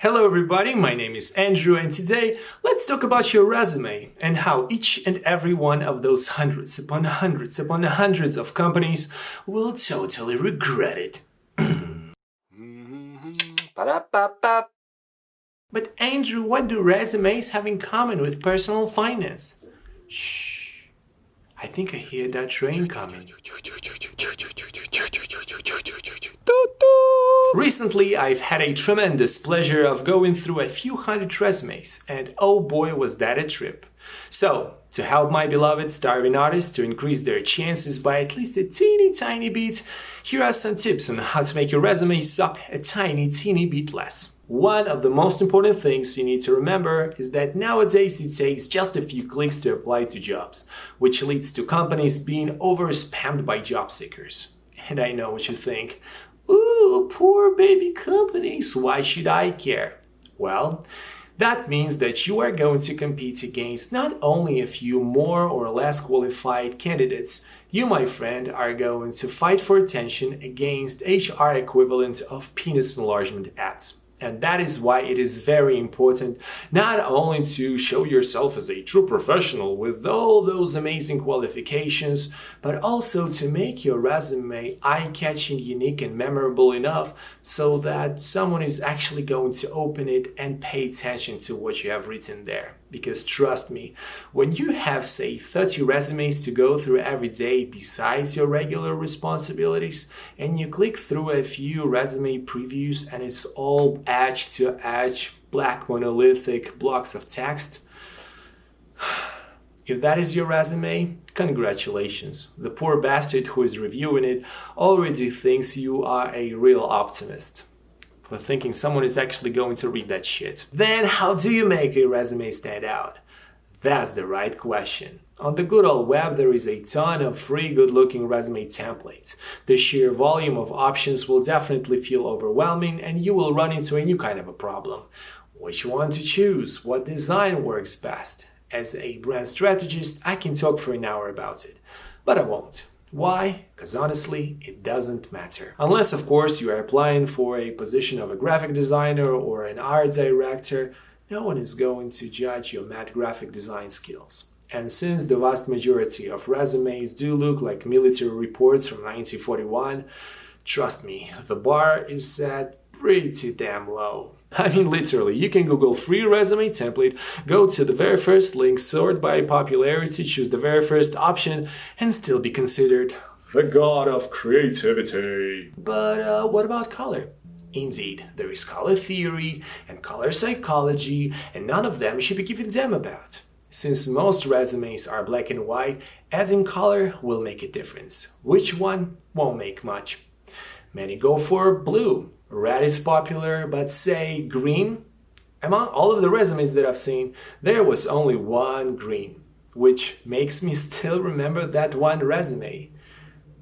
Hello everybody, my name is Andrew and today let's talk about your resume and how each and every one of those hundreds upon hundreds upon hundreds of companies will totally regret it. But Andrew, what do resumes have in common with personal finance? Shh, I think I hear that train coming. Recently, I've had a tremendous pleasure of going through a few hundred resumes, and oh boy was that a trip. So, to help my beloved starving artists to increase their chances by at least a teeny tiny bit, here are some tips on how to make your resume suck a teeny bit less. One of the most important things you need to remember is that nowadays it takes just a few clicks to apply to jobs, which leads to companies being over-spammed by job seekers. And I know what you think. Ooh, poor baby companies, why should I care? Well, that means that you are going to compete against not only a few more or less qualified candidates, you, my friend, are going to fight for attention against HR equivalent of penis enlargement ads. And that is why it is very important not only to show yourself as a true professional with all those amazing qualifications, but also to make your resume eye-catching, unique, and memorable enough so that someone is actually going to open it and pay attention to what you have written there. Because trust me, when you have, say, 30 resumes to go through every day besides your regular responsibilities, and you click through a few resume previews and it's all edge to edge, black monolithic blocks of text, if that is your resume, congratulations. The poor bastard who is reviewing it already thinks you are a real optimist for thinking someone is actually going to read that shit. Then how do you make a resume stand out? That's the right question. On the good old web, there is a ton of free good-looking resume templates. The sheer volume of options will definitely feel overwhelming and you will run into a new kind of a problem. Which one to choose? What design works best? As a brand strategist, I can talk for an hour about it, but I won't. Why? Because honestly, it doesn't matter. Unless, of course, you are applying for a position of a graphic designer or an art director, no one is going to judge your mad graphic design skills. And since the vast majority of resumes do look like military reports from 1941, trust me, the bar is set pretty damn low. I mean, literally, you can Google free resume template, go to the very first link, sort by popularity, choose the very first option, and still be considered the god of creativity. But what about color? Indeed, there is color theory and color psychology, and none of them should be given a damn about. Since most resumes are black and white, adding color will make a difference. Which one won't make much? Many go for blue. Red is popular, but say green? Among all of the resumes that I've seen, there was only one green, which makes me still remember that one resume.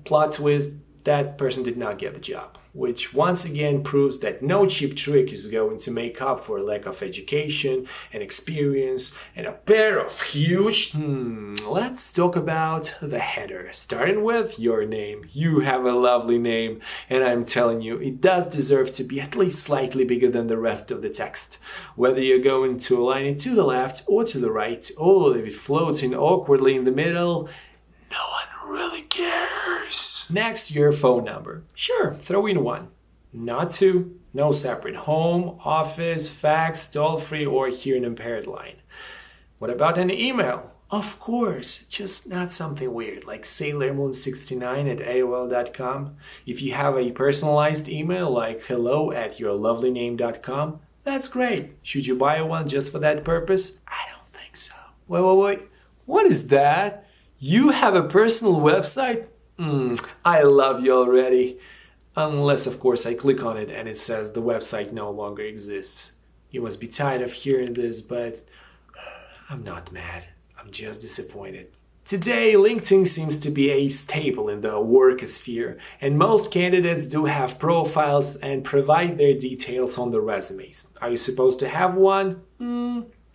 Plot twist, that person did not get the job, which once again proves that no cheap trick is going to make up for a lack of education and experience and a pair of huge... Let's talk about the header, starting with your name. You have a lovely name, and I'm telling you, it does deserve to be at least slightly bigger than the rest of the text. Whether you're going to align it to the left or to the right, or leave it floating awkwardly in the middle, no one really cares. Next, your phone number. Sure, throw in one. Not two. No separate home, office, fax, toll-free, or hearing impaired line. What about an email? Of course, just not something weird like sailormoon69@aol.com. If you have a personalized email like hello@yourlovelyname.com, that's great. Should you buy one just for that purpose? I don't think so. Wait. What is that? You have a personal website? I love you already. Unless, of course, I click on it and it says the website no longer exists. You must be tired of hearing this, but I'm not mad. I'm just disappointed. Today, LinkedIn seems to be a staple in the workosphere, and most candidates do have profiles and provide their details on the resumes. Are you supposed to have one?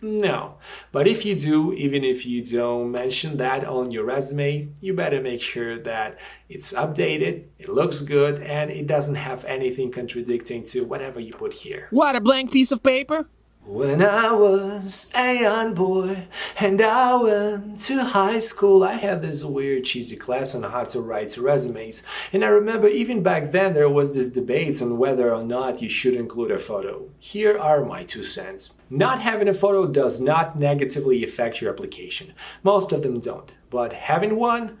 No. But if you do, even if you don't mention that on your resume, you better make sure that it's updated, it looks good, and it doesn't have anything contradicting to whatever you put here. What, a blank piece of paper? When I was a young boy and I went to high school, I had this weird cheesy class on how to write resumes. And I remember even back then there was this debate on whether or not you should include a photo. Here are my 2 cents. Not having a photo does not negatively affect your application. Most of them don't. But having one?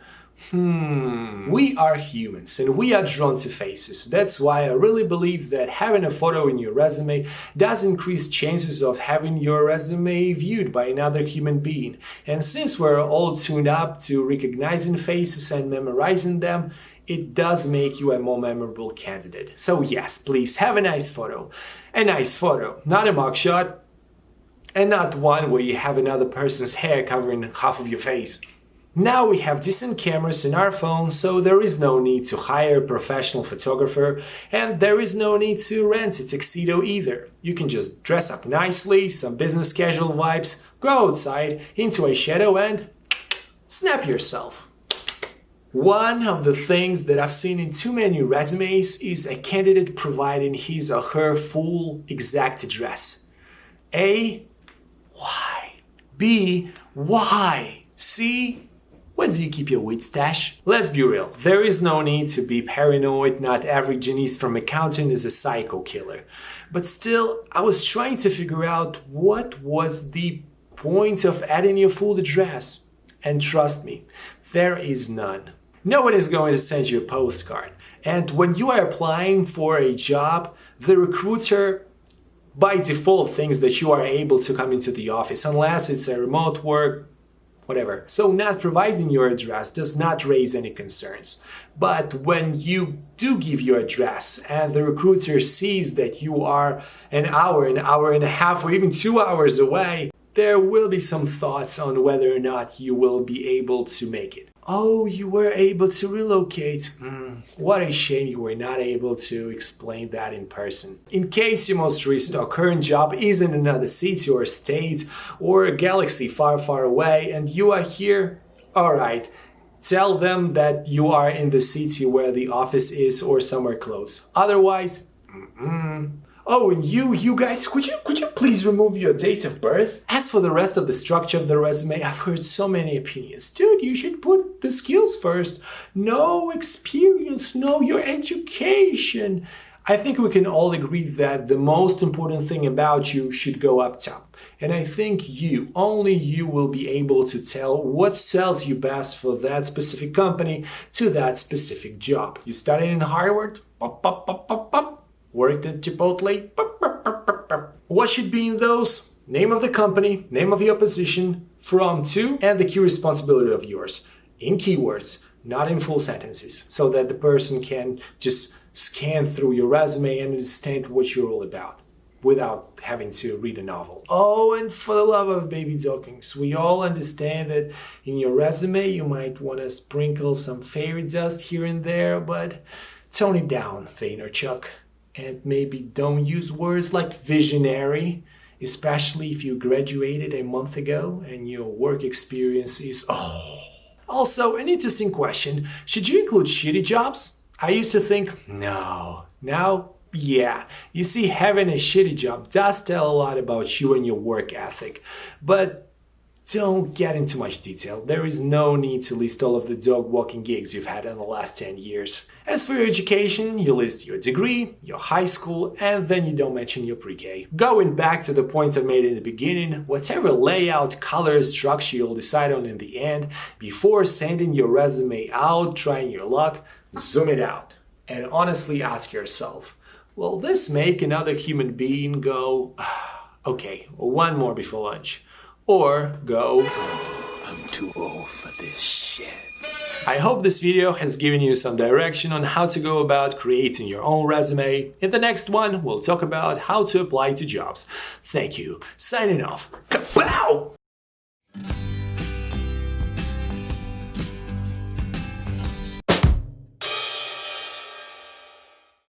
We are humans and we are drawn to faces. That's why I really believe that having a photo in your resume does increase chances of having your resume viewed by another human being. And since we're all tuned up to recognizing faces and memorizing them, it does make you a more memorable candidate. So yes, please have a nice photo. A nice photo, not a mugshot, and not one where you have another person's hair covering half of your face. Now we have decent cameras in our phones, so there is no need to hire a professional photographer, and there is no need to rent a tuxedo either. You can just dress up nicely, some business casual vibes, go outside into a shadow and snap yourself. One of the things that I've seen in too many resumes is a candidate providing his or her full exact address. A, why? B, why? C, where do you keep your weed stash? Let's be real, there is no need to be paranoid, not every genius from accounting is a psycho killer. But still, I was trying to figure out what was the point of adding your full address. And trust me, there is none. No one is going to send you a postcard. And when you are applying for a job, the recruiter by default thinks that you are able to come into the office unless it's a remote work, whatever. So not providing your address does not raise any concerns. But when you do give your address and the recruiter sees that you are an hour and a half, or even 2 hours away, there will be some thoughts on whether or not you will be able to make it. Oh, you were able to relocate. What a shame you were not able to explain that in person. In case your most recent or current job is in another city or state or a galaxy far, far away and you are here, alright, tell them that you are in the city where the office is or somewhere close. Otherwise, Oh, and you guys, could you please remove your date of birth? As for the rest of the structure of the resume, I've heard so many opinions. Dude, you should put the skills first. No experience, no your education. I think we can all agree that the most important thing about you should go up top. And I think you, only you, will be able to tell what sells you best for that specific company to that specific job. You studied in Harvard? Pop, pop, pop, pop, pop. Worked at Chipotle? What should be in those? Name of the company, name of your position, from, to, and the key responsibility of yours. In keywords, not in full sentences, so that the person can just scan through your resume and understand what you're all about without having to read a novel. Oh, and for the love of baby talkings, we all understand that in your resume you might want to sprinkle some fairy dust here and there, but tone it down, Vaynerchuk. And maybe don't use words like visionary, especially if you graduated a month ago and your work experience is Also, an interesting question, should you include shitty jobs? I used to think, no. Now, yeah. You see, having a shitty job does tell a lot about you and your work ethic. But don't get into much detail. There is no need to list all of the dog-walking gigs you've had in the last 10 years. As for your education, you list your degree, your high school, and then you don't mention your pre-K. Going back to the points I made in the beginning, whatever layout, color, structure you'll decide on in the end, before sending your resume out, trying your luck, zoom it out. And honestly ask yourself, will this make another human being go, okay, one more before lunch? Or go, I'm too old for this shit. I hope this video has given you some direction on how to go about creating your own resume. In the next one, we'll talk about how to apply to jobs. Thank you. Signing off. Kapow!